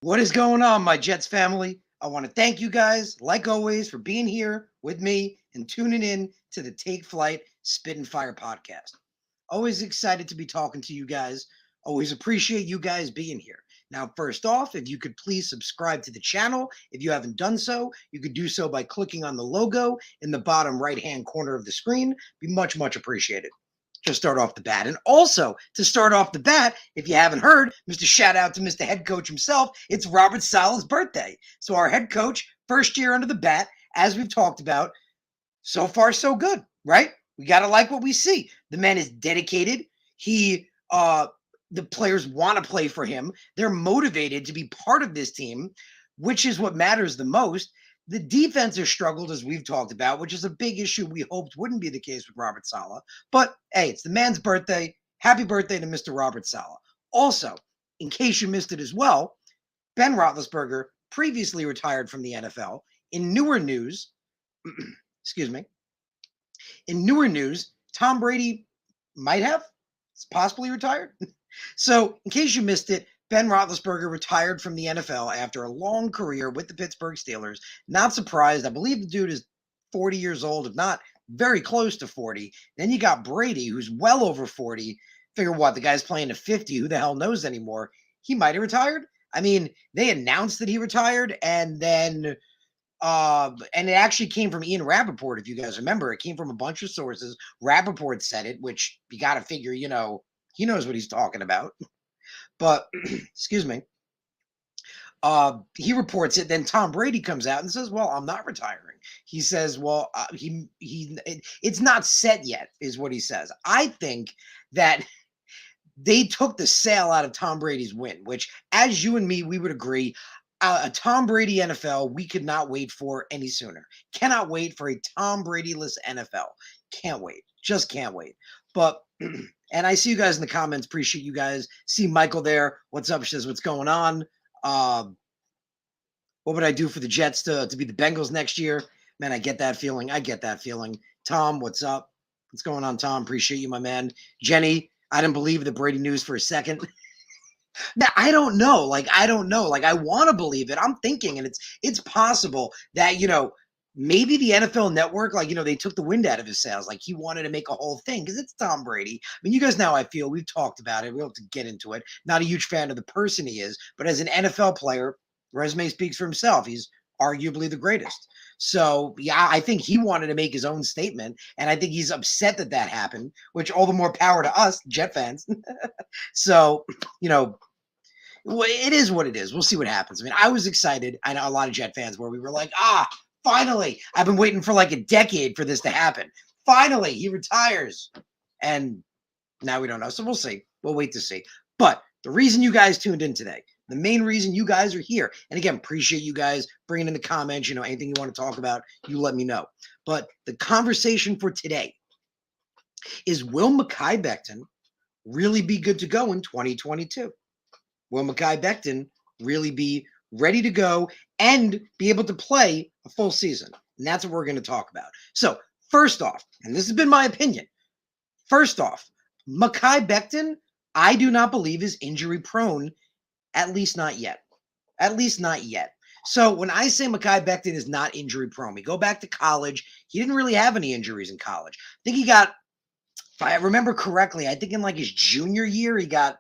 What is going on, my Jets family? I want to thank you guys, like always, for being here with me and tuning in to the Take Flight Spit and Fire podcast. Always excited to be talking to you guys. Always appreciate you guys being here. Now, first off, if you could please subscribe to the channel. If you haven't done so, you could do so by clicking on the logo in the bottom right-hand corner of the screen. Be much, much appreciated. To start off the bat. And also, to start off the bat, if you haven't heard, Mr. Shout out to Mr. Head Coach himself, it's Robert Sala's birthday. So our head coach, first year under the bat, as we've talked about, so far so good, right? We got to like what we see. The man is dedicated. The players want to play for him. They're motivated to be part of this team, which is what matters the most. The defense has struggled, as we've talked about, which is a big issue we hoped wouldn't be the case with Robert Saleh. But hey, it's the man's birthday. Happy birthday to Mr. Robert Saleh. Also, in case you missed it as well, Ben Roethlisberger previously retired from the NFL. In newer news, excuse me, Tom Brady might have possibly retired. So, in case you missed it, Ben Roethlisberger retired from the NFL after a long career with the Pittsburgh Steelers. Not surprised. I believe the dude is 40 years old, if not very close to 40. Then you got Brady, who's well over 40. Figure what? The guy's playing to 50. Who the hell knows anymore? He might have retired. I mean, they announced that he retired, and then and it actually came from Ian Rappaport, if you guys remember. It came from a bunch of sources. Rappaport said it, which you got to figure, he knows what he's talking about. But, excuse me, he reports it. Then Tom Brady comes out and says, well, I'm not retiring. He says, well, it's not set yet, is what he says. I think that they took the sail out of Tom Brady's win, which, as you and me, we would agree, a Tom Brady NFL, we could not wait for any sooner. Cannot wait for a Tom Brady-less NFL. Can't wait. Just can't wait. But, and I see you guys in the comments. Appreciate you guys. See Michael there. What's up? She says, what's going on? What would I do for the Jets to be the Bengals next year? Man, I get that feeling. Tom, what's up? What's going on, Tom? Appreciate you, my man. Jenny, I didn't believe the Brady news for a second. Now, I don't know. I want to believe it. I'm thinking, and it's possible that, maybe the NFL Network, they took the wind out of his sails. Like, he wanted to make a whole thing because it's Tom Brady. I mean, you guys know how I feel. We've talked about it. We don't have to get into it. Not a huge fan of the person he is, but as an NFL player, resume speaks for himself. He's arguably the greatest. So, yeah, I think he wanted to make his own statement, and I think he's upset that happened, which all the more power to us, Jet fans. So, it is what it is. We'll see what happens. I mean, I was excited. I know a lot of Jet fans where we were like, finally. I've been waiting for like a decade for this to happen. Finally, he retires. And now we don't know. So we'll see. We'll wait to see. But the reason you guys tuned in today, the main reason you guys are here, and again, appreciate you guys bringing in the comments, anything you want to talk about, you let me know. But the conversation for today is, will Mekhi Becton really be good to go in 2022? Will Mekhi Becton really be ready to go and be able to play a full season? And that's what we're going to talk about. So first off, and this has been my opinion, Mekhi Becton, I do not believe is injury prone, at least not yet. So when I say Mekhi Becton is not injury prone, we go back to college. He didn't really have any injuries in college. I think he got, if I remember correctly, I think in like his junior year, he got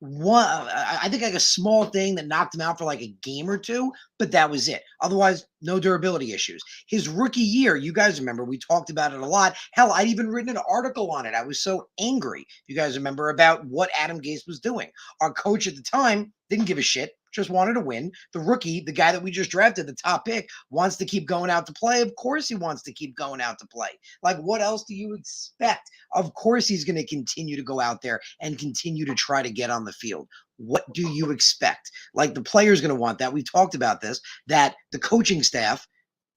I think like a small thing that knocked him out for like a game or two, but that was it. Otherwise, no durability issues. His rookie year, you guys remember, we talked about it a lot. Hell, I'd even written an article on it. I was so angry, you guys remember, about what Adam Gase was doing. Our coach at the time didn't give a shit, just wanted to win. The rookie, the guy that we just drafted, the top pick, wants to keep going out to play. Of course he wants to keep going out to play. Like, what else do you expect? Of course he's going to continue to go out there and continue to try to get on the field. What do you expect? Like, the player's going to want that. We've talked about this, that the coaching staff,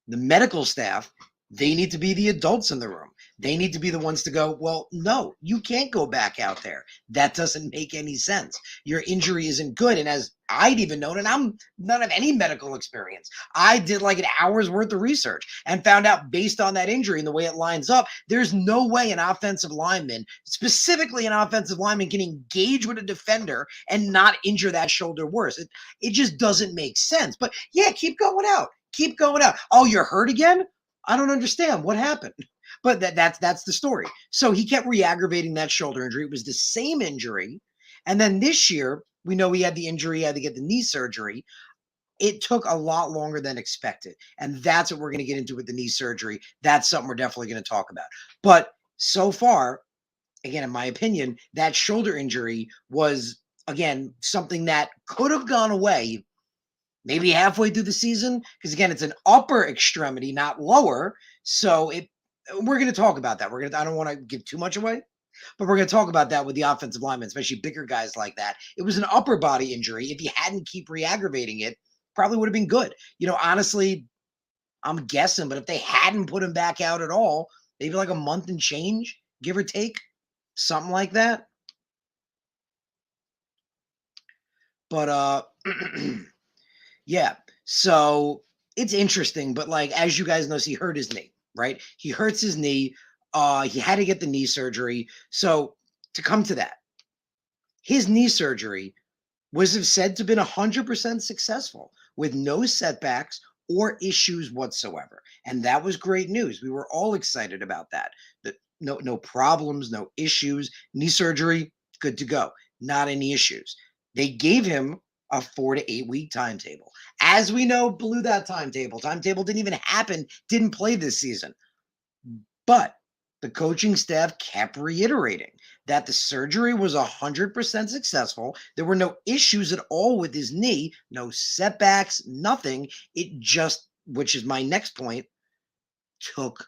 the medical staff, They need to be the adults in the room. They need to be the ones to go, well, no, you can't go back out there. That doesn't make any sense. Your injury isn't good. And as I'd even known, and I'm none of any medical experience, I did like an hour's worth of research and found out based on that injury and the way it lines up, there's no way an offensive lineman, specifically an offensive lineman, can engage with a defender and not injure that shoulder worse. It just doesn't make sense. But yeah, keep going out. Keep going out. Oh, you're hurt again? I don't understand what happened. But that's the story. So he kept re-aggravating that shoulder injury. It was the same injury. And then this year, we know he had the injury, he had to get the knee surgery. It took a lot longer than expected. And that's what we're going to get into with the knee surgery. That's something we're definitely going to talk about. But so far, again, in my opinion, that shoulder injury was, again, something that could have gone away maybe halfway through the season, because again, it's an upper extremity, not lower. So we're going to talk about that. I don't want to give too much away, but we're going to talk about that with the offensive linemen, especially bigger guys like that. It was an upper body injury. If he hadn't keep re-aggravating it, probably would have been good. Honestly, I'm guessing, but if they hadn't put him back out at all, maybe like a month and change, give or take, something like that. But yeah. So it's interesting, but like as you guys know, he hurt his knee, right? He hurts his knee. He had to get the knee surgery. So to come to that, his knee surgery was said to have been 100% successful with no setbacks or issues whatsoever. And that was great news. We were all excited about that. No problems, no issues. Knee surgery, good to go. Not any issues. They gave him a 4 to 8 week timetable. As we know, blew that timetable. Timetable didn't even happen, didn't play this season. But the coaching staff kept reiterating that the surgery was 100% successful. There were no issues at all with his knee, no setbacks, nothing. It just, which is my next point, took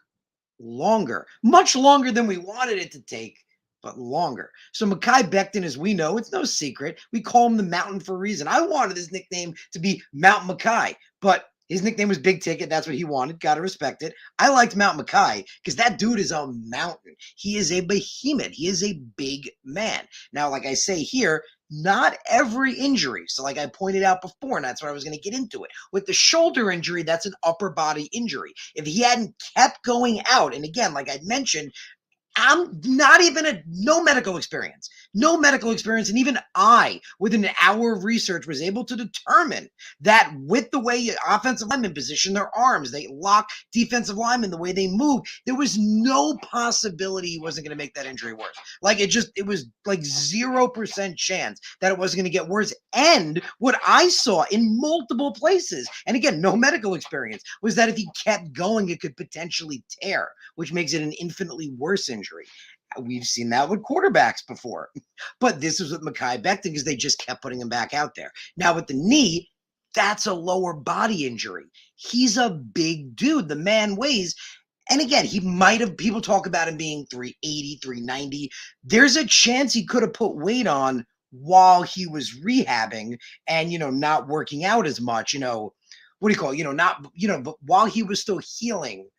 longer, much longer than we wanted it to take, but longer. So Mekhi Becton, as we know, it's no secret. We call him the Mountain for a reason. I wanted his nickname to be Mount Mekhi, but his nickname was Big Ticket. That's what he wanted. Got to respect it. I liked Mount Mekhi because that dude is a mountain. He is a behemoth. He is a big man. Now, like I say here, not every injury. So like I pointed out before, and that's what I was going to get into it. With the shoulder injury, that's an upper body injury. If he hadn't kept going out, and again, like I mentioned, I'm not even no medical experience, And even I, within an hour of research, was able to determine that with the way offensive linemen position their arms, they lock defensive linemen, the way they move, there was no possibility he wasn't going to make that injury worse. Like it was like 0% chance that it wasn't going to get worse. And what I saw in multiple places, and again, no medical experience, was that if he kept going, it could potentially tear, which makes it an infinitely worse injury. We've seen that with quarterbacks before, but this was with Mekhi Becton because they just kept putting him back out there. Now with the knee, that's a lower body injury. He's a big dude. The man weighs, and again, he might have, people talk about him being 380, 390. There's a chance he could have put weight on while he was rehabbing and, not working out as much, what do you call it? Not, but while he was still healing,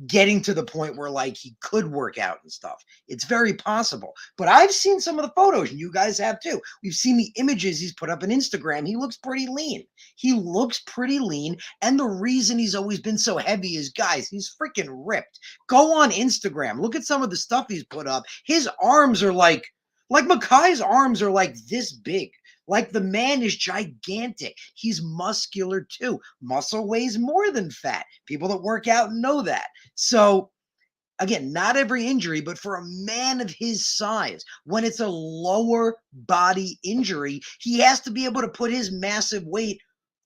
getting to the point where like he could work out and stuff. It's very possible. But I've seen some of the photos, and you guys have too. We've seen the images he's put up on Instagram. He looks pretty lean. And the reason he's always been so heavy is, guys, he's freaking ripped. Go on Instagram. Look at some of the stuff he's put up. His arms are like Mekhi's arms are like this big. Like the man is gigantic. He's muscular too. Muscle weighs more than fat. People that work out know that. So again, not every injury, but for a man of his size, when it's a lower body injury, he has to be able to put his massive weight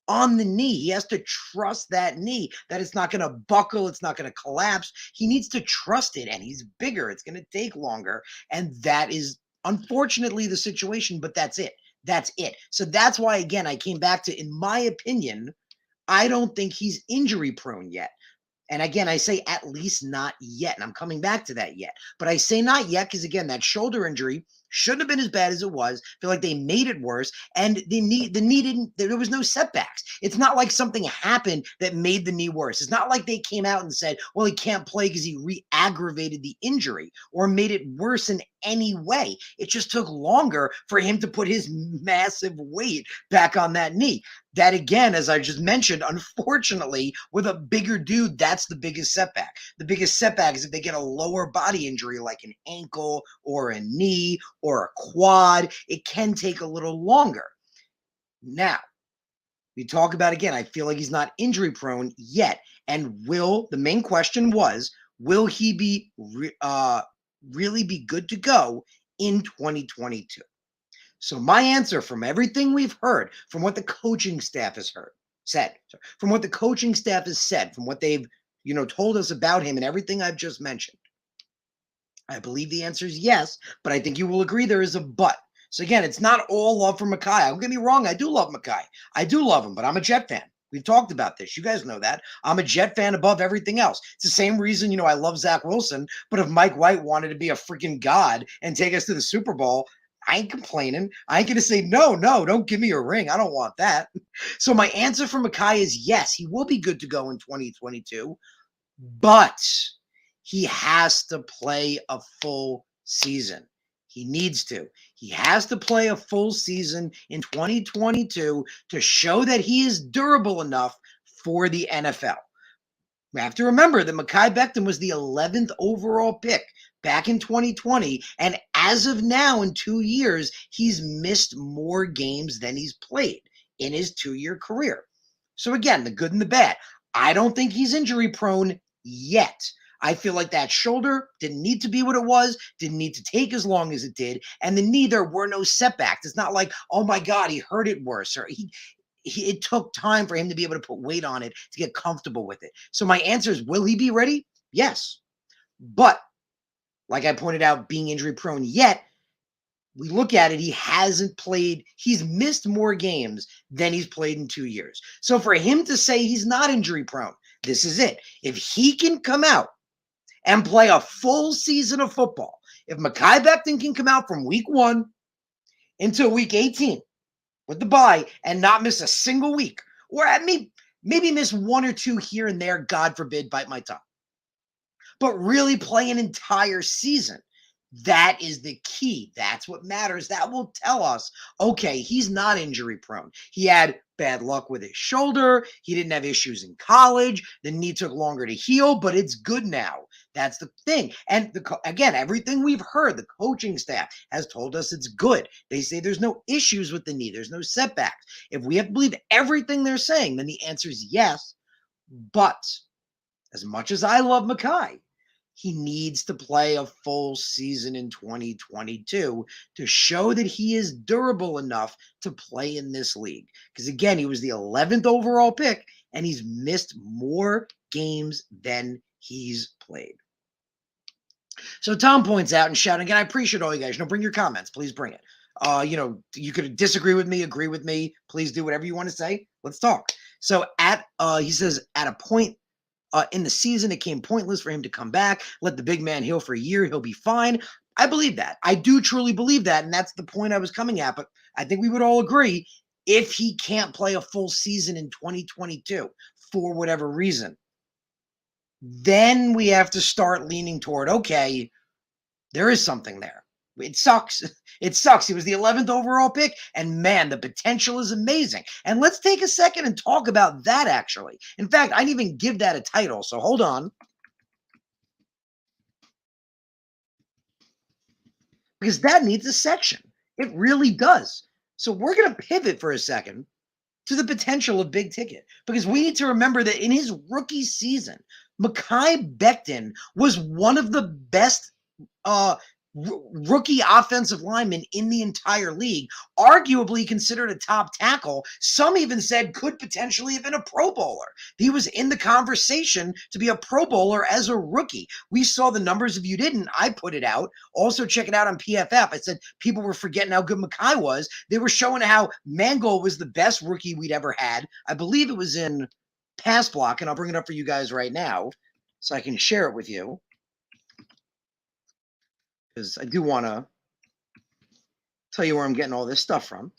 on the knee. He has to trust that knee, that it's not going to buckle, it's not going to collapse. He needs to trust it, and he's bigger. It's going to take longer, and that is unfortunately the situation, but that's it. That's it. So that's why, again, I came back to, in my opinion, I don't think he's injury prone yet. And again, I say at least not yet. And I'm coming back to that yet. But I say not yet because, again, that shoulder injury Shouldn't have been as bad as it was. Feel like they made it worse, and the knee didn't. There was no setbacks. It's not like something happened that made the knee worse. It's not like they came out and said, "Well, he can't play because he re-aggravated the injury or made it worse in any way." It just took longer for him to put his massive weight back on that knee. That again, as I just mentioned, unfortunately, with a bigger dude, that's the biggest setback. The biggest setback is if they get a lower body injury like an ankle or a knee or a quad. It can take a little longer. Now, we talk about again, I feel like he's not injury prone yet. And the main question was, will he be really be good to go in 2022? So my answer from everything we've heard, from what the coaching staff has from what the coaching staff has said, from what they've, told us about him and everything I've just mentioned, I believe the answer is yes, but I think you will agree there is a but. So again, it's not all love for Mekhi. Don't get me wrong, I do love Mekhi. I do love him, but I'm a Jet fan. We've talked about this. You guys know that. I'm a Jet fan above everything else. It's the same reason, I love Zach Wilson, but if Mike White wanted to be a freaking god and take us to the Super Bowl, I ain't complaining. I ain't going to say, no, don't give me a ring. I don't want that. So my answer for Mekhi is yes, he will be good to go in 2022, but he has to play a full season. He needs to. He has to play a full season in 2022 to show that he is durable enough for the NFL. We have to remember that Mekhi Becton was the 11th overall pick back in 2020. And as of now, in 2 years, he's missed more games than he's played in his 2-year career. So again, the good and the bad. I don't think he's injury prone yet. I feel like that shoulder didn't need to be what it was, didn't need to take as long as it did, and the knee, there were no setbacks. It's not like, oh my God, he hurt it worse, or it took time for him to be able to put weight on it to get comfortable with it. So my answer is, will he be ready? Yes. But like I pointed out, being injury prone yet, we look at it, he's missed more games than he's played in 2 years. So for him to say he's not injury prone, this is it. If he can come out and play a full season of football, if Mekhi Becton can come out from week 1 until week 18 with the bye and not miss a single week, or maybe miss 1 or 2 here and there, God forbid, bite my tongue, but really play an entire season. That is the key. That's what matters. That will tell us, okay, he's not injury prone. He had bad luck with his shoulder. He didn't have issues in college. The knee took longer to heal, but it's good now. That's the thing. And again, everything we've heard, the coaching staff has told us it's good. They say there's no issues with the knee. There's no setbacks. If we have to believe everything they're saying, then the answer is yes. But as much as I love Mekhi, he needs to play a full season in 2022 to show that he is durable enough to play in this league. Because again, he was the 11th overall pick and he's missed more games than he's played. So Tom points out and shouting, again, I appreciate all you guys. Bring your comments. Please bring it. You could disagree with me, agree with me. Please do whatever you want to say. Let's talk. So he says, at a point in the season, it came pointless for him to come back. Let the big man heal for a year. He'll be fine. I believe that. I do truly believe that. And that's the point I was coming at. But I think we would all agree, if he can't play a full season in 2022 for whatever reason, then we have to start leaning toward, okay, there is something there. It sucks. It sucks. He was the 11th overall pick, and man, the potential is amazing. And let's take a second and talk about that, actually. In fact, I didn't even give that a title, so hold on. Because that needs a section. It really does. So we're going to pivot for a second to the potential of big ticket, because we need to remember that in his rookie season, Mekhi Becton was one of the best rookie offensive lineman in the entire league, arguably considered a top tackle. Some even said could potentially have been a Pro Bowler. He was in the conversation to be a Pro Bowler as a rookie. We saw the numbers. If you didn't, I put it out. Also check it out on PFF. I said people were forgetting how good Mekhi was. They were showing how Mangold was the best rookie we'd ever had. I believe it was in pass block, and I'll bring it up for you guys right now so I can share it with you, because I do want to Tell you where I'm getting all this stuff from.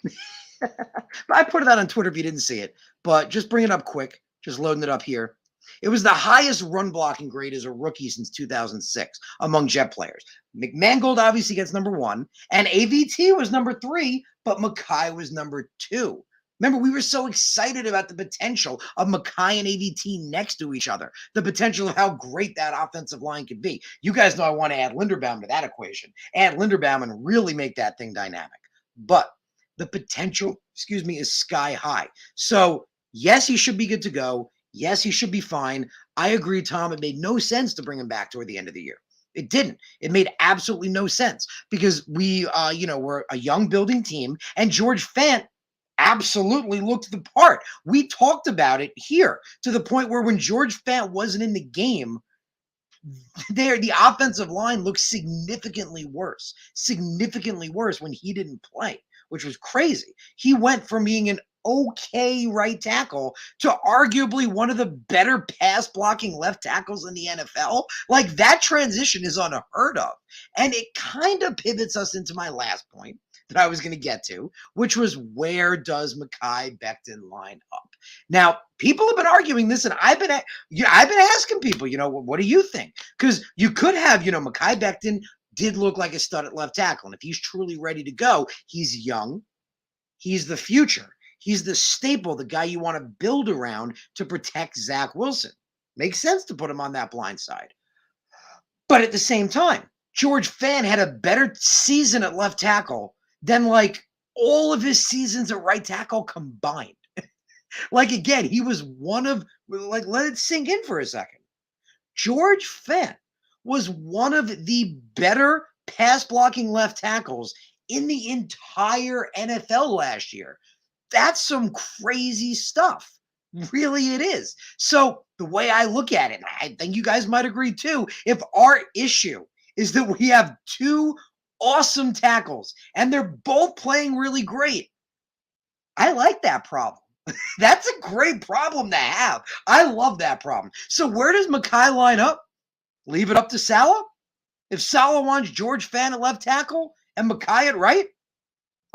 I put it out on Twitter if you didn't see it, but just bring it up quick. Just loading it up here. It was the highest run blocking grade as a rookie since 2006 among Jet players. McMangold obviously gets number one, and AVT was number three, but Mekhi was number two. Remember, we were so excited about the potential of Mekhi and AVT next to each other, the potential of how great that offensive line could be. You guys know I want to add Linderbaum to that equation, add Linderbaum and really make that thing dynamic. But the potential, is sky high. So, yes, he should be good to go. Yes, he should be fine. I agree, Tom. It made no sense to bring him back toward the end of the year. It didn't. It made absolutely no sense because we, we're a young building team, and George Fant absolutely looked the part. We talked about it here to the point where when George Fant wasn't in the game, the offensive line looked significantly worse when he didn't play, which was crazy. He went from being an okay right tackle to arguably one of the better pass blocking left tackles in the NFL. Like, that transition is unheard of. And it kind of pivots us into my last point that I was going to get to, which was, where does Mekhi Becton line up? Now, people have been arguing this, and I've been asking people, what do you think? Because you could have, Mekhi Becton did look like a stud at left tackle, and if he's truly ready to go, he's young, he's the future, he's the staple, the guy you want to build around to protect Zach Wilson. Makes sense to put him on that blind side. But at the same time, George Fant had a better season at left tackle than like all of his seasons at right tackle combined. Like, again, he was one of, like, let it sink in for a second. George Fant was one of the better pass blocking left tackles in the entire NFL last year. That's some crazy stuff. Really, it is. So the way I look at it, and I think you guys might agree too, if our issue is that we have two awesome tackles and they're both playing really great, I like that problem. That's a great problem to have. I love that problem. So where does Mekhi line up? Leave it up to Saleh? If Saleh wants George Fant at left tackle and Mekhi at right,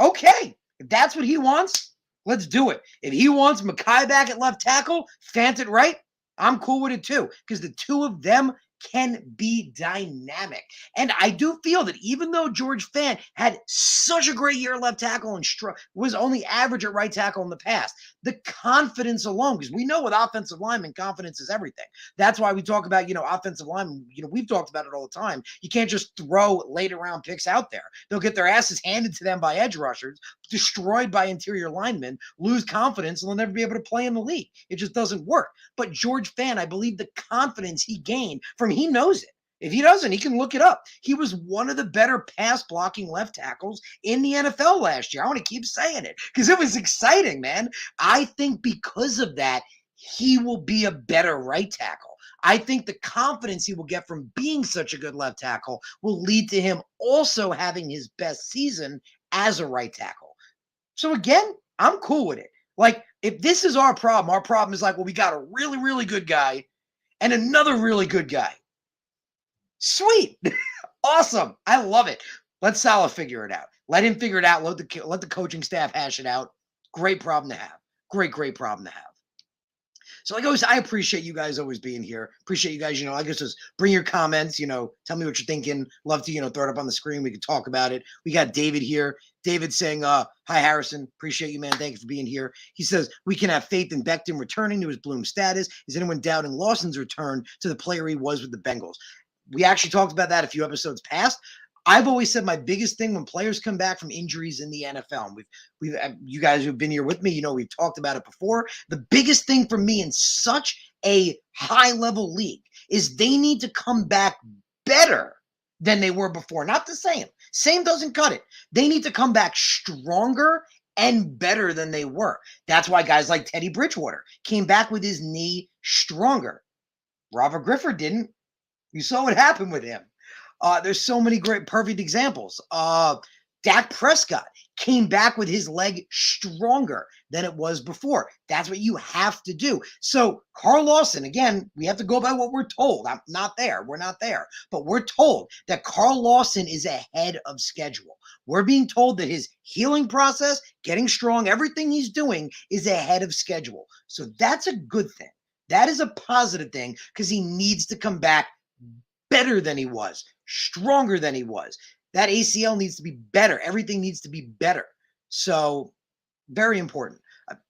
okay. If that's what he wants, let's do it. If he wants Mekhi back at left tackle, Fant at right, I'm cool with it too, because the two of them can be dynamic. And I do feel that even though George Fant had such a great year at left tackle and was only average at right tackle in the past, the confidence alone, because we know with offensive linemen, confidence is everything. That's why we talk about, offensive linemen, we've talked about it all the time. You can't just throw later round picks out there. They'll get their asses handed to them by edge rushers, destroyed by interior linemen, lose confidence, and they'll never be able to play in the league. It just doesn't work. But George Fant, I believe the confidence he gained from, he knows it. If he doesn't, he can look it up. He was one of the better pass blocking left tackles in the NFL last year. I want to keep saying it because it was exciting, man. I think because of that, he will be a better right tackle. I think the confidence he will get from being such a good left tackle will lead to him also having his best season as a right tackle. So again, I'm cool with it. Like, if this is our problem is like, well, we got a really, really good guy and another really good guy. Sweet. Awesome. I love it. Let Saleh figure it out. Let him figure it out. Let the coaching staff hash it out. Great problem to have. Great problem to have. So like always, I appreciate you guys always being here. Appreciate you guys, I guess just bring your comments, tell me what you're thinking. Love to, throw it up on the screen. We can talk about it. We got David here. David saying, hi, Harrison. Appreciate you, man. Thank you for being here. He says, we can have faith in Becton returning to his Bloom status. Is anyone doubting Lawson's return to the player he was with the Bengals? We actually talked about that a few episodes past. I've always said my biggest thing when players come back from injuries in the NFL, and we've you guys who've been here with me, we've talked about it before. The biggest thing for me in such a high-level league is they need to come back better than they were before. Not the same. Same doesn't cut it. They need to come back stronger and better than they were. That's why guys like Teddy Bridgewater came back with his knee stronger. Robert Griffith didn't. You saw what happened with him. There's so many great, perfect examples. Dak Prescott came back with his leg stronger than it was before. That's what you have to do. So Carl Lawson, again, we have to go by what we're told. I'm not there. We're not there. But we're told that Carl Lawson is ahead of schedule. We're being told that his healing process, getting strong, everything he's doing is ahead of schedule. So that's a good thing. That is a positive thing because he needs to come back better than he was, stronger than he was. That ACL needs to be better. Everything needs to be better. So very important.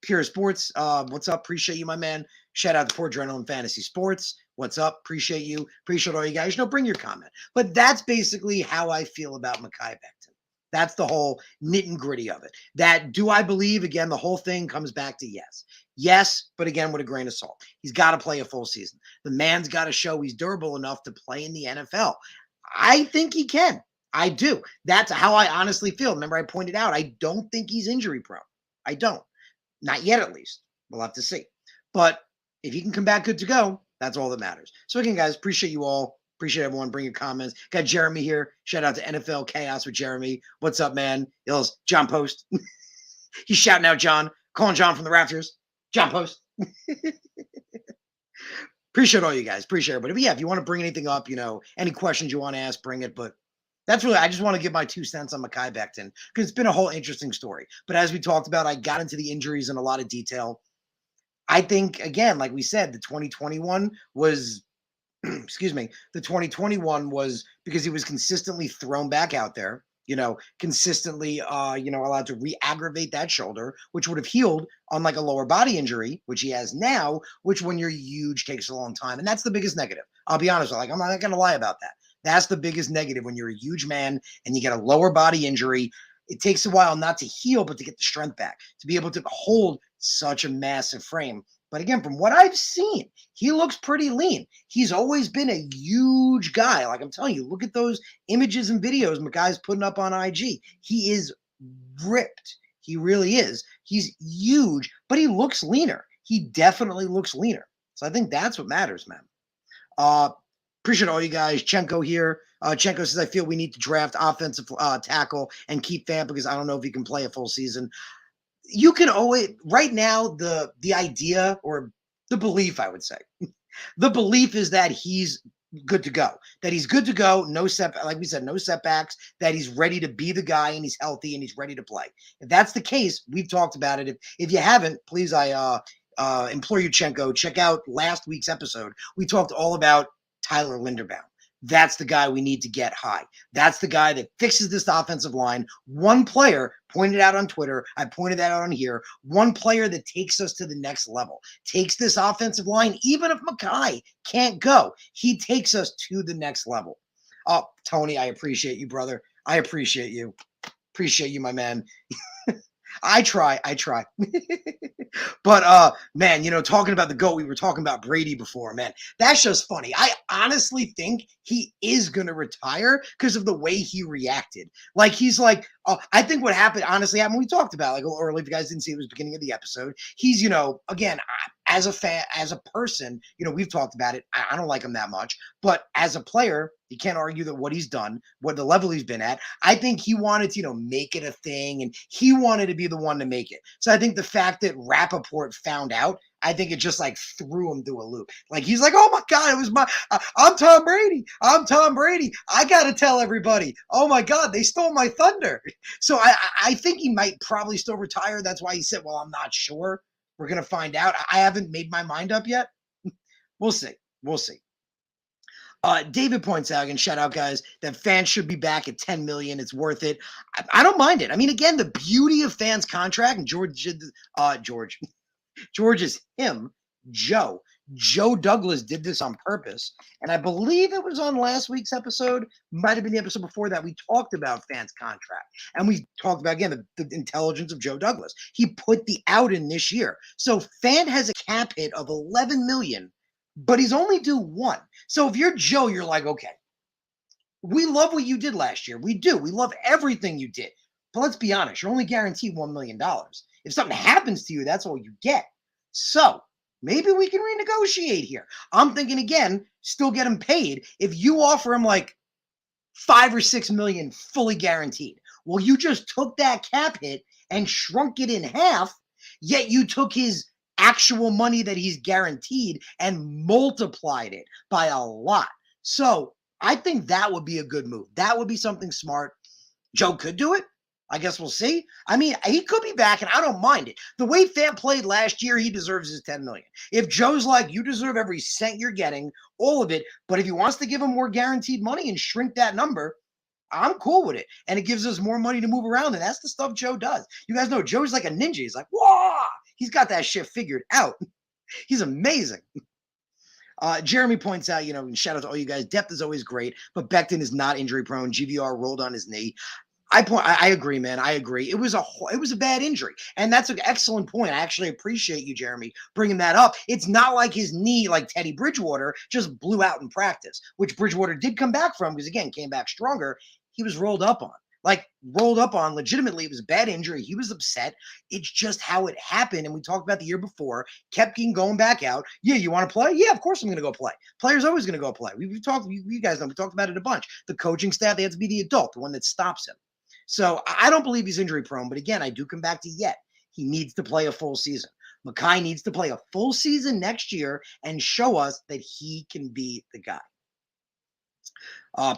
Pure Sports, what's up? Appreciate you, my man. Shout out to Poor Adrenaline Fantasy Sports. What's up? Appreciate you. Appreciate all you guys. Bring your comment. But that's basically how I feel about Mekhi Becton. That's the whole nit and gritty of it. That do I believe, again, the whole thing comes back to yes. Yes, but again, with a grain of salt. He's got to play a full season. The man's got to show he's durable enough to play in the NFL. I think he can. I do. That's how I honestly feel. Remember, I pointed out, I don't think he's injury prone. I don't. Not yet, at least. We'll have to see. But if he can come back good to go, that's all that matters. So again, guys, appreciate you all. Appreciate everyone. Bring your comments. Got Jeremy here. Shout out to NFL Chaos with Jeremy. What's up, man? Yells, John Post. He's shouting out John. Calling John from the rafters. John Post. Appreciate all you guys. Appreciate everybody. But yeah, if you want to bring anything up, any questions you want to ask, bring it. But that's really, I just want to give my 2 cents on Mekhi Becton because it's been a whole interesting story. But as we talked about, I got into the injuries in a lot of detail. I think, again, like we said, the 2021 was, excuse me, the 2021 was because he was consistently thrown back out there, consistently, allowed to re-aggravate that shoulder, which would have healed unlike a lower body injury, which he has now, which when you're huge takes a long time. And that's the biggest negative. I'll be honest, I'm not going to lie about that. That's the biggest negative when you're a huge man and you get a lower body injury. It takes a while not to heal, but to get the strength back, to be able to hold such a massive frame. But again, from what I've seen, he looks pretty lean. He's always been a huge guy. Like I'm telling you, look at those images and videos Mekhi's putting up on IG. He is ripped. He really is. He's huge, but he looks leaner. He definitely looks leaner. So I think that's what matters, man. Appreciate all you guys. Chenko here. Chenko says, I feel we need to draft offensive tackle and keep Fant because I don't know if he can play a full season. You can always, right now, the idea or the belief, I would say, the belief is that he's good to go, no like we said, no setbacks, that he's ready to be the guy and he's healthy and he's ready to play. If that's the case, we've talked about it. If you haven't, please, I implore you, Chenko, check out last week's episode. We talked all about Tyler Linderbaum. That's the guy we need to get high. That's the guy that fixes this offensive line. One player pointed out on Twitter. I pointed that out on here. One player that takes us to the next level, takes this offensive line. Even if Mekhi can't go, he takes us to the next level. Oh, Tony, I appreciate you, brother. I appreciate you. Appreciate you, my man. I try. But man, talking about the GOAT, we were talking about Brady before, man. That's just funny. I honestly think he is gonna retire because of the way he reacted. Like he's like, I think what happened, honestly, happened. We talked about like a little early. If you guys didn't see, it was the beginning of the episode. He's, again, as a fan, as a person, we've talked about it. I don't like him that much, but as a player, you can't argue that what he's done, what the level he's been at. I think he wanted to, make it a thing, and he wanted to be the one to make it. So I think the fact that Rappaport found out, I think it just like threw him through a loop. Like he's like, oh my God, it was I'm Tom Brady. I'm Tom Brady. I got to tell everybody, oh my God, they stole my thunder. So I think he might probably still retire. That's why he said, well, I'm not sure. We're going to find out. I haven't made my mind up yet. We'll see. David points out, and shout out, guys, that Fans should be back at 10 million. It's worth it. I don't mind it. I mean, again, the beauty of Fans' contract, and George is him, Joe. Joe Douglas did this on purpose. And I believe it was on last week's episode, might have been the episode before that, we talked about Fant's contract. And we talked about, again, the intelligence of Joe Douglas. He put the out in this year. So Fant has a cap hit of 11 million, but he's only due 1. So if you're Joe, you're like, okay, we love what you did last year. We do. We love everything you did. But let's be honest, you're only guaranteed $1 million. If something happens to you, that's all you get. So maybe we can renegotiate here. I'm thinking, again, still get him paid. If you offer him like 5 or 6 million fully guaranteed, Well, you just took that cap hit and shrunk it in half, yet you took his actual money that he's guaranteed and multiplied it by a lot. So I think that would be a good move. That would be something smart. Joe could do it. I guess we'll see. I mean, he could be back, and I don't mind it. The way Fant played last year, he deserves his $10 million. If Joe's like, you deserve every cent you're getting, all of it, but if he wants to give him more guaranteed money and shrink that number, I'm cool with it. And it gives us more money to move around, and that's the stuff Joe does. You guys know Joe's like a ninja. He's like, whoa! He's got that shit figured out. He's amazing. Jeremy points out, and shout out to all you guys. Depth is always great, but Becton is not injury prone. GVR rolled on his knee. I agree, man. I agree. It was a bad injury, and that's an excellent point. I actually appreciate you, Jeremy, bringing that up. It's not like his knee, like Teddy Bridgewater, just blew out in practice, which Bridgewater did come back from because again came back stronger. He was rolled up on. Legitimately. It was a bad injury. He was upset. It's just how it happened. And we talked about the year before, kept going back out. Yeah, you want to play? Yeah, of course I'm going to go play. Player's always going to go play. We've talked, you guys know, we talked about it a bunch. The coaching staff, they have to be the adult, the one that stops him. So I don't believe he's injury prone. But again, I do come back to yet. He needs to play a full season. Mekhi needs to play a full season next year and show us that he can be the guy.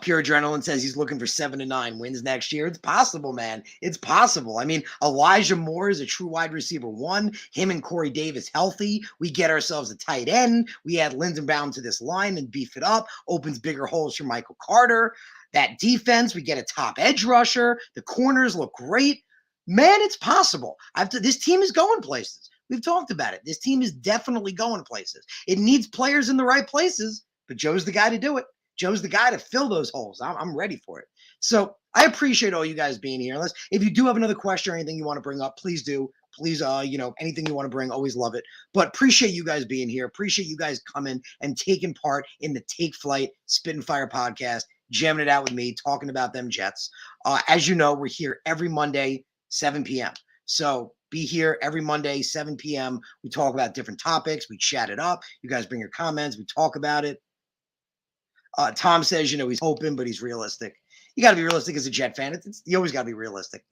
Pure Adrenaline says he's looking for 7 to 9 wins next year. It's possible, man. It's possible. I mean, Elijah Moore is a true wide receiver 1. Him and Corey Davis healthy. We get ourselves a tight end. We add Lindenbaum to this line and beef it up. Opens bigger holes for Michael Carter. That defense, we get a top edge rusher. The corners look great. Man, it's possible. This team is going places. We've talked about it. This team is definitely going places. It needs players in the right places, but Joe's the guy to do it. Joe's the guy to fill those holes. I'm ready for it. So I appreciate all you guys being here. If you do have another question or anything you want to bring up, please do. Please, anything you want to bring, always love it. But appreciate you guys being here. Appreciate you guys coming and taking part in the Take Flight Spit and Fire podcast, jamming it out with me, talking about them Jets. As you know, we're here every Monday, 7 p.m. So be here every Monday, 7 p.m. We talk about different topics. We chat it up. You guys bring your comments. We talk about it. Tom says, he's hoping, but he's realistic. You got to be realistic as a Jet fan. You always got to be realistic.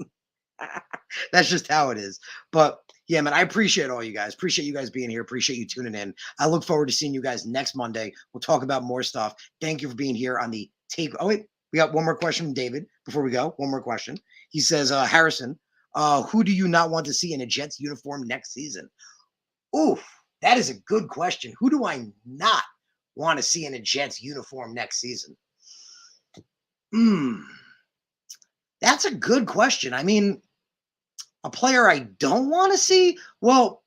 That's just how it is. But yeah, man, I appreciate all you guys. Appreciate you guys being here. Appreciate you tuning in. I look forward to seeing you guys next Monday. We'll talk about more stuff. Thank you for being here on the Take. Oh, wait, we got one more question from David before we go. One more question. He says, Harrison, who do you not want to see in a Jets uniform next season? Ooh, that is a good question. Who do I not want to see in a Jets uniform next season? That's a good question. I mean, a player I don't want to see? Well,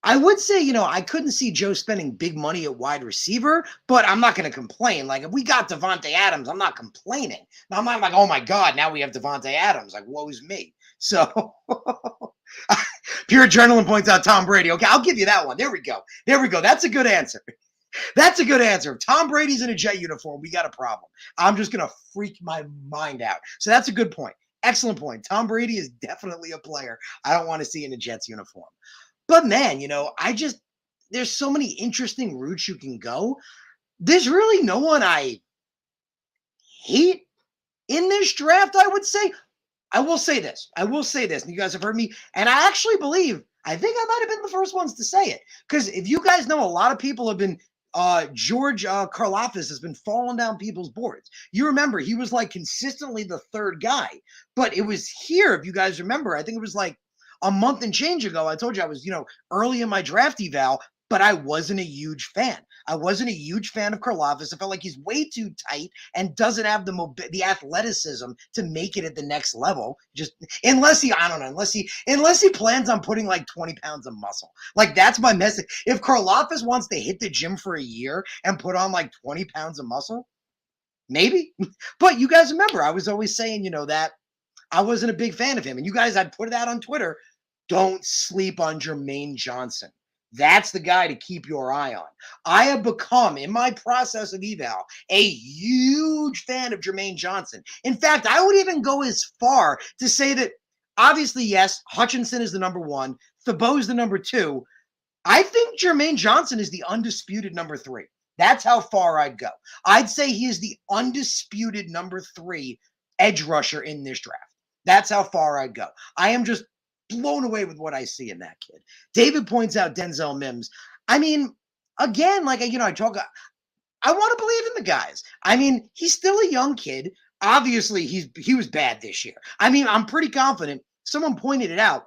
I would say, I couldn't see Joe spending big money at wide receiver, but I'm not going to complain. Like, if we got Devontae Adams, I'm not complaining. I'm not like, oh my God, now we have Devontae Adams. Like, woe's me. So, Pure Adrenaline points out Tom Brady. Okay, I'll give you that one. There we go. That's a good answer. That's a good answer. If Tom Brady's in a Jet uniform, we got a problem. I'm just going to freak my mind out. So that's a good point. Excellent point. Tom Brady is definitely a player I don't want to see in a Jets uniform. But man, there's so many interesting routes you can go. There's really no one I hate in this draft, I would say. I will say this. And you guys have heard me. And I actually believe, I think I might have been the first ones to say it. Because if you guys know, a lot of people have been George Karlaftis has been falling down people's boards. You remember, he was like consistently the third guy. But it was here, if you guys remember, I think it was like a month and change ago, I told you I was, early in my draft eval, but I wasn't a huge fan. I wasn't a huge fan of Karlaftis. I felt like he's way too tight and doesn't have the athleticism to make it at the next level. Just unless he plans on putting like 20 pounds of muscle. Like, that's my message. If Karlaftis wants to hit the gym for a year and put on like 20 pounds of muscle, maybe. But you guys remember, I was always saying, that I wasn't a big fan of him. And you guys, I put it out on Twitter. Don't sleep on Jermaine Johnson. That's the guy to keep your eye on. I have become, in my process of eval, a huge fan of Jermaine Johnson. In fact, I would even go as far to say that, obviously, yes, Hutchinson is the number 1. Thibault's the number 2. I think Jermaine Johnson is the undisputed number 3. That's how far I'd go. I'd say he is the undisputed number 3 edge rusher in this draft. That's how far I'd go. I am just blown away with what I see in that kid. David points out Denzel Mims. I mean, again, like, I want to believe in the guys. I mean, he's still a young kid. Obviously, he was bad this year. I mean, I'm pretty confident. Someone pointed it out.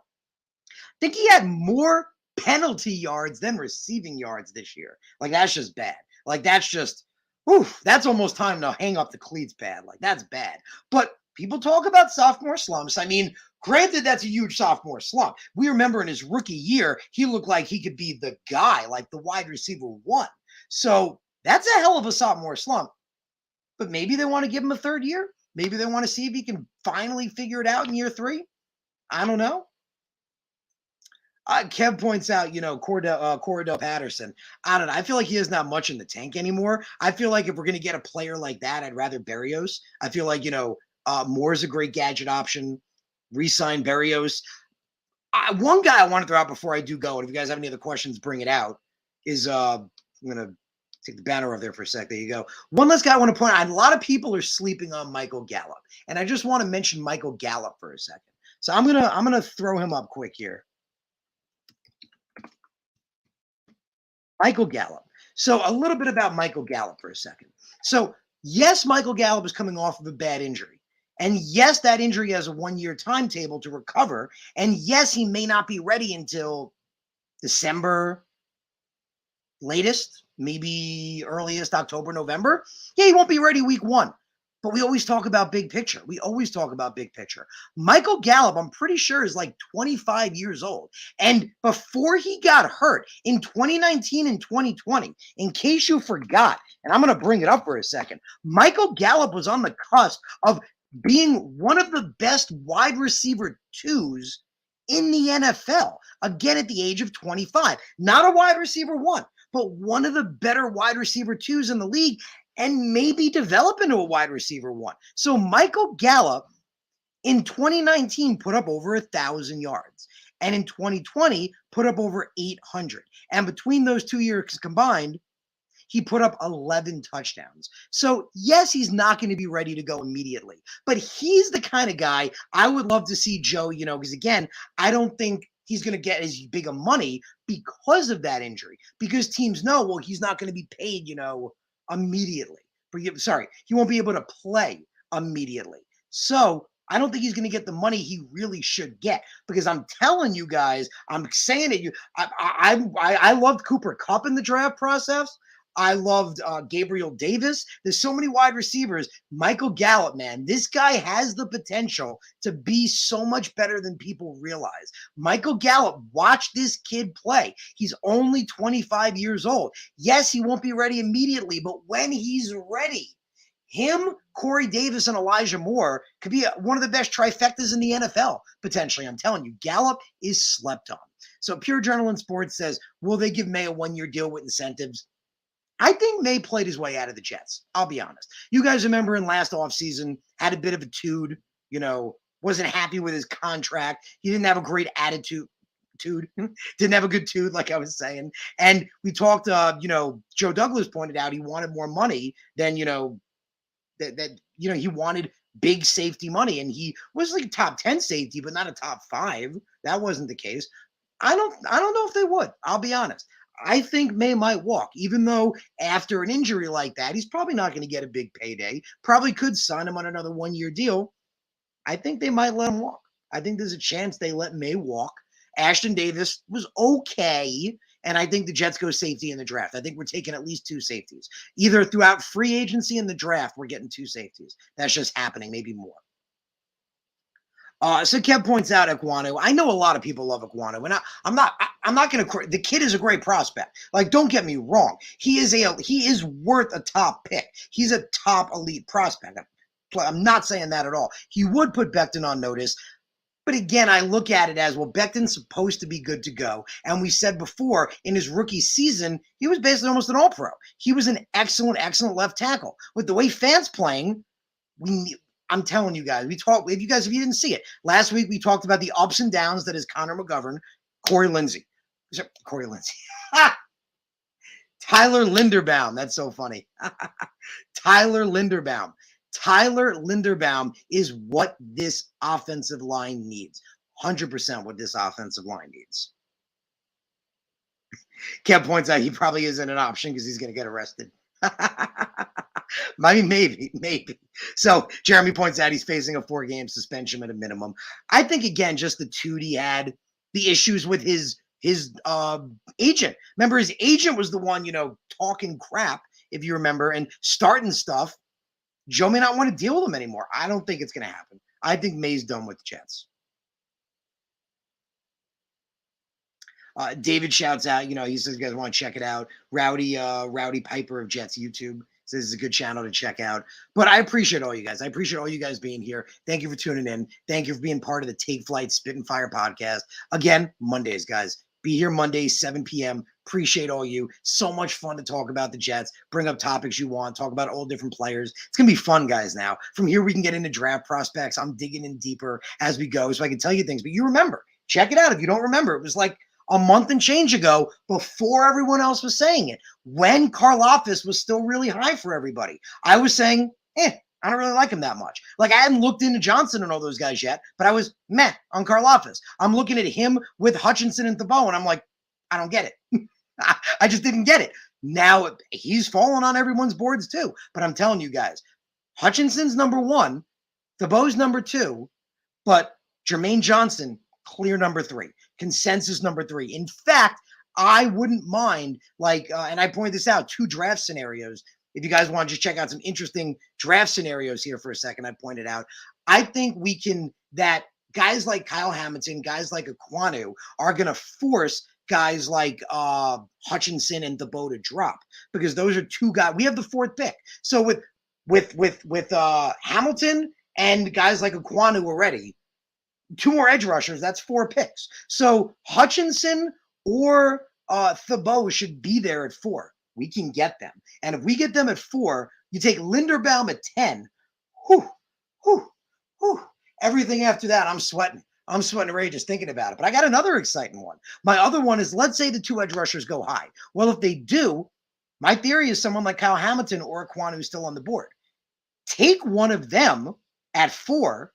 I think he had more penalty yards than receiving yards this year. Like, that's just bad. Like, that's just, oof, that's almost time to hang up the cleats bad. Like, that's bad. But people talk about sophomore slumps. I mean, granted, that's a huge sophomore slump. We remember in his rookie year, he looked like he could be the guy, like the wide receiver one. So that's a hell of a sophomore slump. But maybe they want to give him a third year. Maybe they want to see if he can finally figure it out in year 3. I don't know. Kev points out, Cordell Patterson. I don't know. I feel like he doesn't have much in the tank anymore. I feel like if we're going to get a player like that, I'd rather Berrios. I feel like, Moore's a great gadget option. Re-sign Berrios. One guy I want to throw out before I do go, and if you guys have any other questions, bring it out, is I'm going to take the banner over there for a sec. There you go. One last guy I want to point out. A lot of people are sleeping on Michael Gallup, and I just want to mention Michael Gallup for a second. So I'm gonna throw him up quick here. Michael Gallup. So a little bit about Michael Gallup for a second. So yes, Michael Gallup is coming off of a bad injury. And yes, that injury has a 1-year timetable to recover. And yes, he may not be ready until December latest, maybe earliest October, November. Yeah, he won't be ready week 1. But we always talk about big picture. Michael Gallup, I'm pretty sure, is like 25 years old. And before he got hurt in 2019 and 2020, in case you forgot, and I'm going to bring it up for a second, Michael Gallup was on the cusp of being one of the best wide receiver 2s in the NFL, again at the age of 25. Not a wide receiver 1, but one of the better wide receiver 2s in the league, and maybe develop into a wide receiver 1. So Michael Gallup in 2019 put up over 1,000 yards, and in 2020 put up over 800. And between those 2 years combined, he put up 11 touchdowns. So yes, he's not going to be ready to go immediately, but he's the kind of guy I would love to see Joe, because again, I don't think he's going to get as big of money because of that injury, because teams know, well, he's not going to be paid, immediately. He won't be able to play immediately. So I don't think he's going to get the money he really should get, because I'm telling you guys, I'm saying it. I loved Cooper Kupp in the draft process. I loved Gabriel Davis. There's so many wide receivers. Michael Gallup, man, this guy has the potential to be so much better than people realize. Michael Gallup, watch this kid play. He's only 25 years old. Yes, he won't be ready immediately, but when he's ready, him, Corey Davis, and Elijah Moore could be one of the best trifectas in the NFL, potentially. I'm telling you, Gallup is slept on. So Pure Adrenaline Sports says, will they give May a 1-year deal with incentives? I think May played his way out of the Jets. I'll be honest. You guys remember in last offseason, had a bit of a tood, wasn't happy with his contract. He didn't have a great attitude. Didn't have a good tood, like I was saying. And we talked, Joe Douglas pointed out he wanted more money than, he wanted big safety money. And he was like a top 10 safety, but not a top 5. That wasn't the case. I don't know if they would. I'll be honest. I think May might walk, even though after an injury like that, he's probably not going to get a big payday. Probably could sign him on another 1-year deal. I think they might let him walk. I think there's a chance they let May walk. Ashton Davis was okay, and I think the Jets go safety in the draft. I think we're taking at least 2 safeties. Either throughout free agency and the draft, we're getting 2 safeties. That's just happening, maybe more. So Kev points out Ekwonu. I know a lot of people love Ekwonu, and I'm not going to. The kid is a great prospect. Like, don't get me wrong. He is worth a top pick. He's a top elite prospect. I'm not saying that at all. He would put Becton on notice. But again, I look at it as, well, Becton's supposed to be good to go. And we said before, in his rookie season, he was basically almost an all-pro. He was an excellent, excellent left tackle. With the way Fant's playing, I'm telling you guys, if you didn't see it, last week we talked about the ups and downs that is Connor McGovern, Corey Lindsey. Tyler Linderbaum. That's so funny. Tyler Linderbaum. Tyler Linderbaum is what this offensive line needs. 100% what this offensive line needs. Kev points out he probably isn't an option because he's going to get arrested. Maybe. So Jeremy points out he's facing a 4-game suspension at a minimum. I think, again, just the Tootie had the issues with his agent. Remember, his agent was the one, talking crap, if you remember, and starting stuff. Joe may not want to deal with him anymore. I don't think it's going to happen. I think May's done with the Jets. David shouts out, he says, you guys want to check it out. Rowdy Piper of Jets YouTube says it's a good channel to check out. But I appreciate all you guys. I appreciate all you guys being here. Thank you for tuning in. Thank you for being part of the Take Flight Spit and Fire podcast. Again, Mondays, guys. Be here Mondays, 7 p.m. Appreciate all you. So much fun to talk about the Jets, bring up topics you want, talk about all different players. It's going to be fun, guys, now. From here, we can get into draft prospects. I'm digging in deeper as we go so I can tell you things. But you remember, check it out if you don't remember. It was like a month and change ago before everyone else was saying it, when Karlaftis was still really high for everybody. I was saying, I don't really like him that much. Like, I hadn't looked into Johnson and all those guys yet, but I was meh on Karlaftis. I'm looking at him with Hutchinson and Thibault, and I'm like, I don't get it. I just didn't get it. Now, he's fallen on everyone's boards too. But I'm telling you guys, Hutchinson's number 1, Thibault's number 2, but Jermaine Johnson, clear number 3. Consensus number 3. In fact, I wouldn't mind, and I point this out, 2 draft scenarios. If you guys want to just check out some interesting draft scenarios here for a second, I pointed out. I think that guys like Kyle Hamilton, guys like Ekwonu are going to force guys like Hutchinson and Thibault to drop, because those are 2 guys. We have the 4th pick. So with Hamilton and guys like Ekwonu already, 2 more edge rushers, that's 4 picks. So Hutchinson or Thibault should be there at 4. We can get them. And if we get them at 4, you take Linderbaum at 10. Everything after that, I'm sweating. I'm sweating already just thinking about it. But I got another exciting one. My other one is, let's say the 2 edge rushers go high. Well, if they do, my theory is someone like Kyle Hamilton or Ekwonu is still on the board. Take one of them at 4,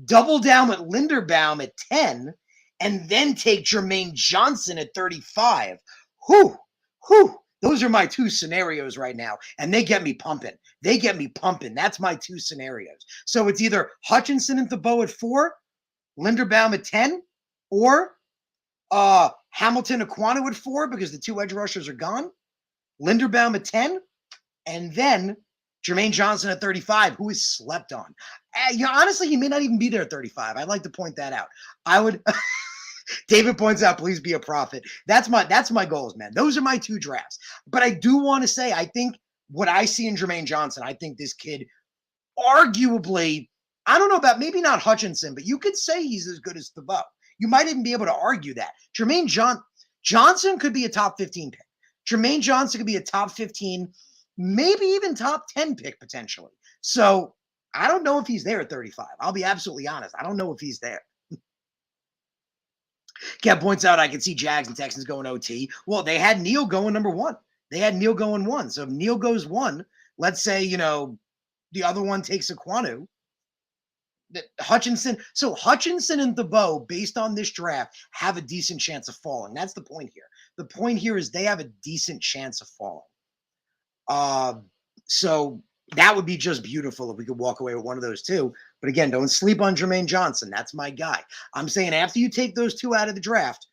double down with Linderbaum at 10, and then take Jermaine Johnson at 35. Those are my 2 scenarios right now, and they get me pumping. That's my 2 scenarios. So it's either Hutchinson and Thibault at 4, Linderbaum at 10, or Hamilton, Ekwonu at 4 because the 2 edge rushers are gone, Linderbaum at 10, and then Jermaine Johnson at 35, who is slept on. Honestly, he may not even be there at 35. I'd like to point that out. I would. David points out, please be a prophet. That's my goals, man. Those are my 2 drafts. But I do want to say, I think what I see in Jermaine Johnson, I think this kid arguably, I don't know about, maybe not Hutchinson, but you could say he's as good as Thibault. You might even be able to argue that. Jermaine Johnson could be a top 15 pick. Jermaine Johnson could be a top 15, maybe even top 10 pick potentially. So I don't know if he's there at 35. I'll be absolutely honest. I don't know if he's there. Kev points out, I can see Jags and Texans going OT. Well, they had Neal going number 1. They had Neal going 1. So if Neal goes 1, let's say, the other one takes Ekwonu. Hutchinson and Thibault, based on this draft, have a decent chance of falling. That's the point here. The point here is they have a decent chance of falling. So that would be just beautiful if we could walk away with one of those 2. But again, don't sleep on Jermaine Johnson. That's my guy. I'm saying after you take those 2 out of the draft,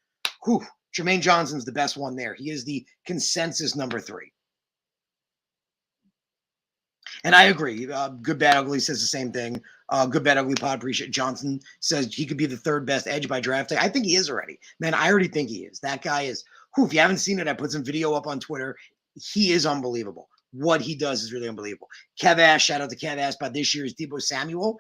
Jermaine Johnson's the best one there. He is the consensus number 3. And I agree. Good Bad Ugly says the same thing. Good Bad Ugly Pod appreciate Johnson says he could be the 3rd best edge by draft day. I think he is already. Man, I already think he is. That guy is, if you haven't seen it, I put some video up on Twitter. He is unbelievable. What he does is really unbelievable. Kev Ash, shout out to Kev Ash about this year's Deebo Samuel.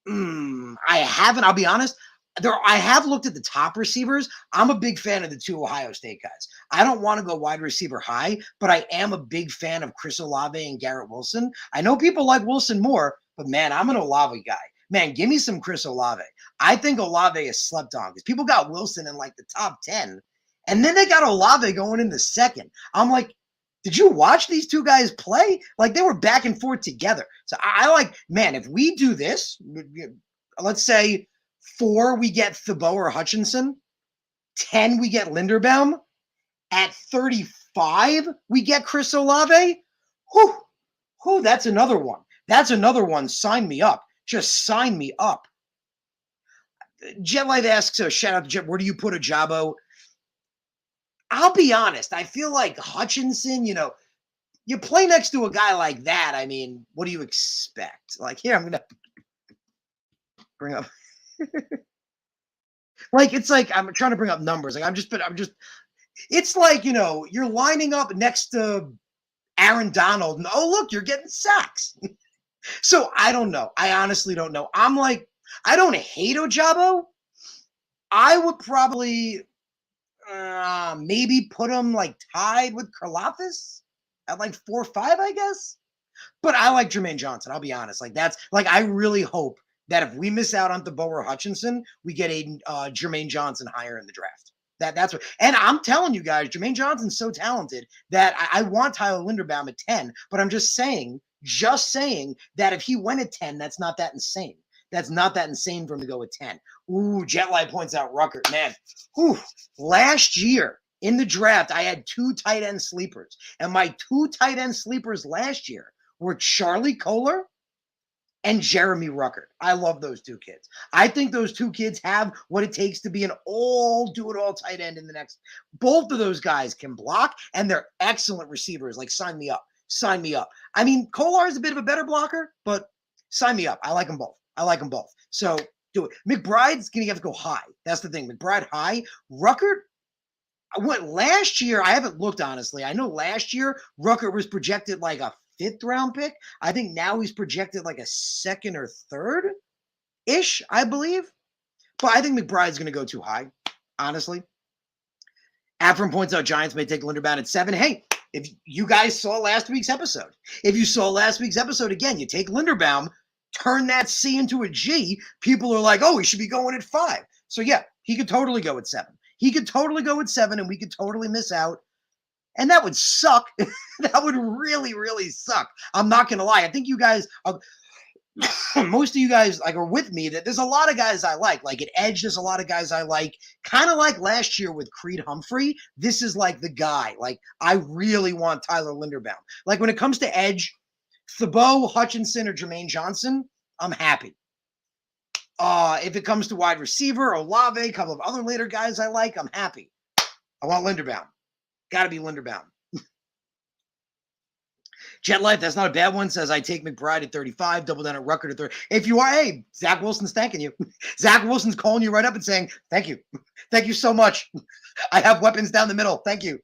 I haven't, I'll be honest. I have looked at the top receivers. I'm a big fan of the 2 Ohio State guys. I don't want to go wide receiver high, but I am a big fan of Chris Olave and Garrett Wilson. I know people like Wilson more, but man, I'm an Olave guy. Man, give me some Chris Olave. I think Olave is slept on because people got Wilson in like the top 10, and then they got Olave going in the 2nd. I'm like, Did you watch these two guys play? Like they were back and forth together. So I like, man, if we do this, let's say 4 we get Thibault or Hutchinson, 10 we get Linderbaum, at 35 we get Chris Olave. Whew, whew, that's another one. That's another one. Sign me up. Just sign me up. Jet Life asks, shout out to Jet, where do you put Ajabo? I'll be honest. I feel like Hutchinson, you play next to a guy like that. I mean, what do you expect? Like, here, I'm going to bring up. It's like I'm trying to bring up numbers. Like, it's like, you're lining up next to Aaron Donald. And, oh, look, you're getting sacks. So I don't know. I honestly don't know. I'm like, I don't hate Ajabo. I would probably maybe put him like tied with Karlaftis at like 4-5, I guess. But I like Jermaine Johnson. I'll be honest. Like that's like I really hope that if we miss out on Thibault or Hutchinson, we get a Jermaine Johnson higher in the draft. That's what. And I'm telling you guys, Jermaine Johnson's so talented that I want Tyler Linderbaum at 10. But I'm just saying that if he went at 10, that's not that insane. That's not that insane for him to go at 10. Ooh, Jetlight points out Ruckert. Man, ooh, last year in the draft, I had 2 tight end sleepers. And my 2 tight end sleepers last year were Charlie Kohler and Jeremy Ruckert. I love those 2 kids. I think those 2 kids have what it takes to be an do-it-all tight end in the next. Both of those guys can block, and they're excellent receivers. Like, sign me up. Sign me up. I mean, Kolar is a bit of a better blocker, but sign me up. I like them both. So do it. McBride's going to have to go high. That's the thing. McBride high. Ruckert, last year, I haven't looked, honestly. I know last year, Ruckert was projected like a 5th round pick. I think now he's projected like a 2nd or 3rd-ish, I believe. But I think McBride's going to go too high, honestly. Afram points out Giants may take Linderbaum at 7. Hey, if you guys saw last week's episode, again, you take Linderbaum, turn that C into a G, people are like, oh, he should be going at 5. So, yeah, he could totally go at 7. And we could totally miss out. And that would suck. That would really, really suck. I'm not going to lie. I think you guys, most of you guys are with me that there's a lot of guys I like. Like at edge, there's a lot of guys I like. Kind of like last year with Creed Humphrey. This is like the guy. Like I really want Tyler Linderbaum. Like when it comes to edge, Thibault, Hutchinson, or Jermaine Johnson, I'm happy. If it comes to wide receiver, Olave, a couple of other later guys I like, I'm happy. I want Linderbaum. Got to be Linderbaum. Jet Life, that's not a bad one. Says I take McBride at 35, double down at Ruckert at 30. If you are, hey, Zach Wilson's thanking you. Zach Wilson's calling you right up and saying, thank you. Thank you so much. I have weapons down the middle. Thank you.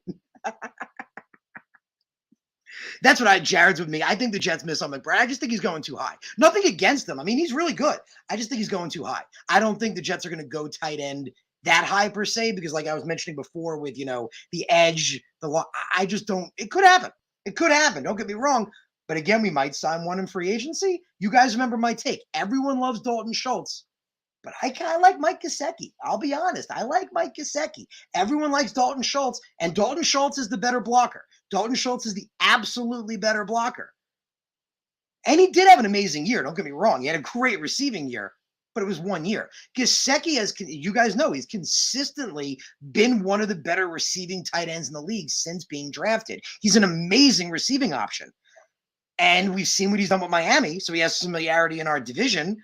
That's what Jared's with me. I think the Jets miss on McBride. I just think he's going too high. Nothing against him. I mean, he's really good. I just think he's going too high. I don't think the Jets are going to go tight end that high per se, because like I was mentioning before with, the edge, I just don't, it could happen. It could happen. Don't get me wrong. But again, we might sign one in free agency. You guys remember my take. Everyone loves Dalton Schultz. But I kind of like Mike Gesicki. I'll be honest. I like Mike Gesicki. Everyone likes Dalton Schultz, and Dalton Schultz is the better blocker. Dalton Schultz is the absolutely better blocker. And he did have an amazing year. Don't get me wrong. He had a great receiving year, but it was 1 year. Gesicki, as you guys know, he's consistently been one of the better receiving tight ends in the league since being drafted. He's an amazing receiving option. And we've seen what he's done with Miami, so he has familiarity in our division.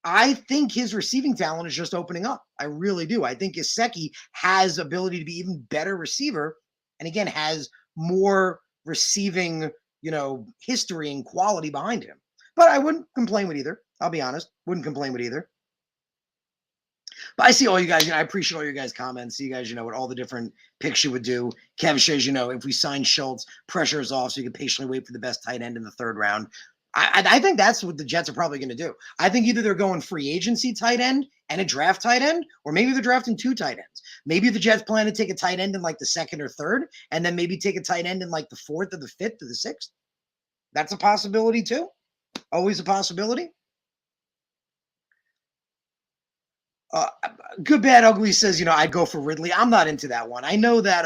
I think his receiving talent is just opening up. I really do. I think Gesicki has ability to be even better receiver, and again, has more receiving, history and quality behind him. But I wouldn't complain with either. I'll be honest. Wouldn't complain with either. But I see all you guys. I appreciate all your guys' comments. See you guys, what all the different picks you would do. Kev says, if we sign Schultz, pressure is off, so you can patiently wait for the best tight end in the 3rd round. I think that's what the Jets are probably going to do. I think either they're going free agency tight end and a draft tight end, or maybe they're drafting 2 tight ends. Maybe the Jets plan to take a tight end in like the 2nd or 3rd, and then maybe take a tight end in like the 4th or the 5th or the 6th. That's a possibility too. Always a possibility. Good, Bad, Ugly says, I'd go for Ridley. I'm not into that one. I know that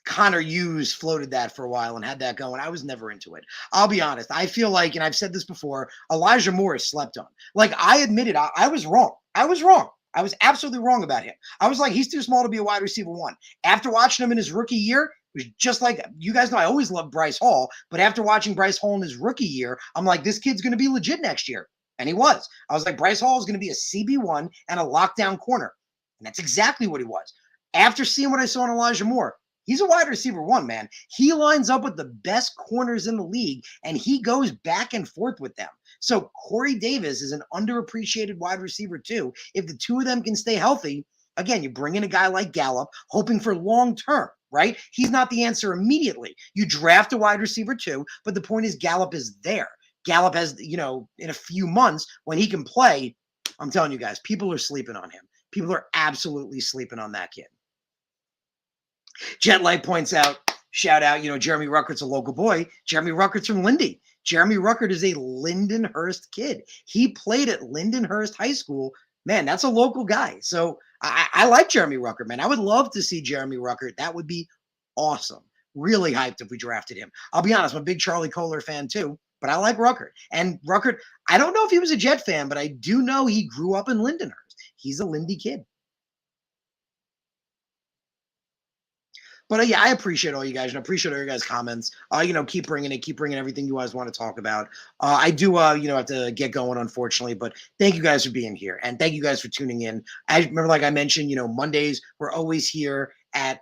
Connor Hughes floated that for a while and had that going. I was never into it. I'll be honest. I feel like, and I've said this before, Elijah Moore is slept on. Like, I admitted I was wrong. I was wrong. I was absolutely wrong about him. I was like, he's too small to be a wide receiver one. After watching him in his rookie year, it was just like, you guys know I always loved Bryce Hall, but after watching Bryce Hall in his rookie year, I'm like, this kid's going to be legit next year. And he was. I was like, Bryce Hall is going to be a CB1 and a lockdown corner. And that's exactly what he was. After seeing what I saw in Elijah Moore, he's a wide receiver one, man. He lines up with the best corners in the league, and he goes back and forth with them. So Corey Davis is an underappreciated wide receiver too. If the two of them can stay healthy, again, you bring in a guy like Gallup, hoping for long term, right? He's not the answer immediately. You draft a wide receiver too, but the point is Gallup is there. Gallup has, in a few months when he can play, I'm telling you guys, people are sleeping on him. People are absolutely sleeping on that kid. Jet Light points out, shout out, Jeremy Ruckert's a local boy. Jeremy Ruckert's from Lindy. Jeremy Ruckert is a Lindenhurst kid. He played at Lindenhurst High School. Man, that's a local guy. So I like Jeremy Ruckert, man. I would love to see Jeremy Ruckert. That would be awesome. Really hyped if we drafted him. I'll be honest, I'm a big Charlie Kohler fan too, but I like Ruckert. And Ruckert, I don't know if he was a Jet fan, but I do know he grew up in Lindenhurst. He's a Lindy kid. But yeah, I appreciate all you guys and I appreciate all your guys' comments. Keep bringing everything you guys want to talk about. I do, have to get going, unfortunately, but thank you guys for being here and thank you guys for tuning in. I remember, like I mentioned, Mondays, we're always here at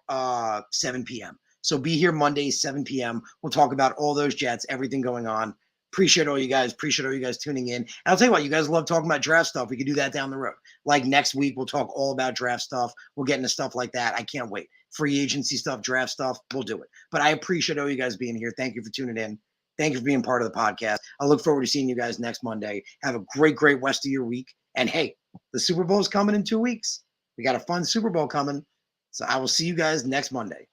7 p.m. So be here Mondays, 7 p.m. We'll talk about all those Jets, everything going on. Appreciate all you guys. Appreciate all you guys tuning in. And I'll tell you what, you guys love talking about draft stuff. We could do that down the road. Like next week, we'll talk all about draft stuff. We'll get into stuff like that. I can't wait. Free agency stuff, draft stuff, we'll do it. But I appreciate all you guys being here. Thank you for tuning in. Thank you for being part of the podcast. I look forward to seeing you guys next Monday. Have a great, great rest of your week. And hey, the Super Bowl is coming in 2 weeks. We got a fun Super Bowl coming. So I will see you guys next Monday.